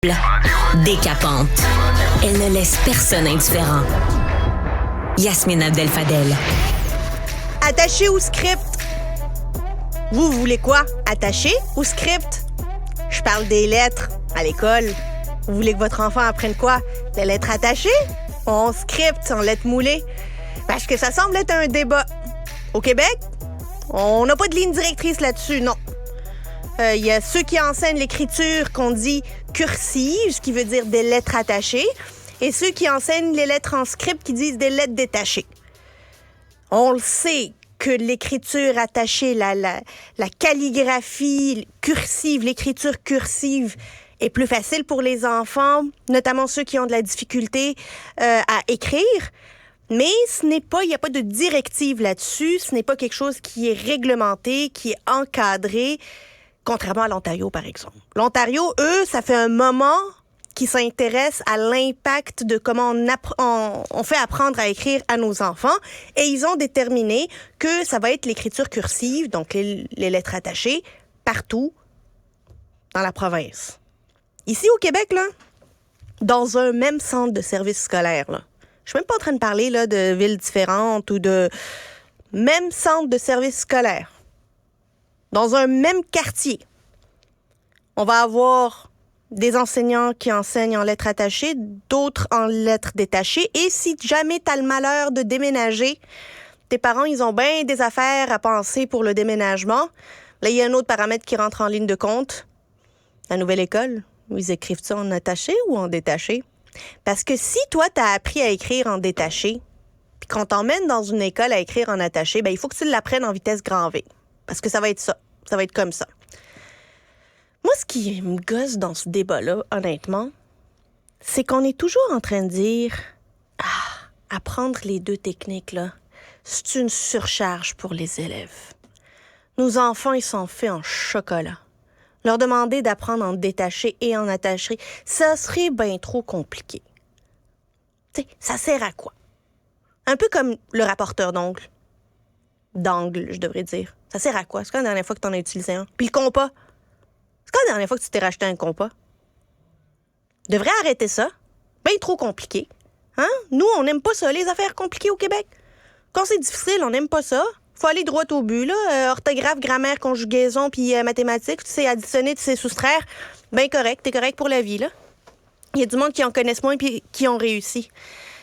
Décapante. Elle ne laisse personne indifférent. Yasmine Abdel-Fadel. Attaché ou script? Vous voulez quoi? Attaché ou script? Je parle des lettres à l'école. Vous voulez que votre enfant apprenne quoi? Les lettres attachées? En script, en lettres moulées? Parce que ça semble être un débat. Au Québec, on n'a pas de ligne directrice là-dessus, non. Il y a ceux qui enseignent l'écriture qu'on dit cursive, ce qui veut dire des lettres attachées, et ceux qui enseignent les lettres en script qui disent des lettres détachées. On le sait que l'écriture attachée, la calligraphie cursive, l'écriture cursive est plus facile pour les enfants, notamment ceux qui ont de la difficulté à écrire. Mais il n'y a pas de directive là-dessus, ce n'est pas quelque chose qui est réglementé, qui est encadré, contrairement à l'Ontario, par exemple. L'Ontario, eux, ça fait un moment qu'ils s'intéressent à l'impact de comment on fait apprendre à écrire à nos enfants, et ils ont déterminé que ça va être l'écriture cursive, donc les lettres attachées, partout dans la province. Ici, au Québec, là, dans un même centre de service scolaire, là, je suis même pas en train de parler là, de villes différentes ou de même centre de service scolaire. Dans un même quartier, on va avoir des enseignants qui enseignent en lettres attachées, d'autres en lettres détachées. Et si jamais tu as le malheur de déménager, tes parents, ils ont bien des affaires à penser pour le déménagement. Là, il y a un autre paramètre qui rentre en ligne de compte. La nouvelle école, ils écrivent ça en attaché ou en détaché? Parce que si toi, tu as appris à écrire en détaché, puis qu'on t'emmène dans une école à écrire en attaché, ben il faut que tu l'apprennes en vitesse grand V. Parce que ça va être ça. Ça va être comme ça. Moi, ce qui me gosse dans ce débat-là, honnêtement, c'est qu'on est toujours en train de dire « apprendre les deux techniques-là, c'est une surcharge pour les élèves. Nos enfants, ils sont faits en chocolat. Leur demander d'apprendre en détaché et en attaché, ça serait bien trop compliqué. » Tu sais, ça sert à quoi? Un peu comme le rapporteur d'ongles. D'angle, je devrais dire. Ça sert à quoi? C'est quand la dernière fois que tu en as utilisé un? Puis le compas? C'est quand la dernière fois que tu t'es racheté un compas? Devrait arrêter ça. Ben trop compliqué. Hein? Nous, on n'aime pas ça, les affaires compliquées au Québec. Quand c'est difficile, on n'aime pas ça. Faut aller droit au but, là. Orthographe, grammaire, conjugaison, puis mathématiques. Tu sais additionner, tu sais soustraire. Ben correct, t'es correct pour la vie, là. Il y a du monde qui en connaissent moins puis qui ont réussi.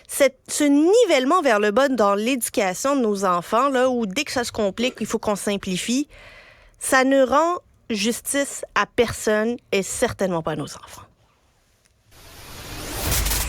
Ce nivellement vers le bas dans l'éducation de nos enfants, là, où dès que ça se complique, il faut qu'on simplifie, ça ne rend justice à personne et certainement pas à nos enfants.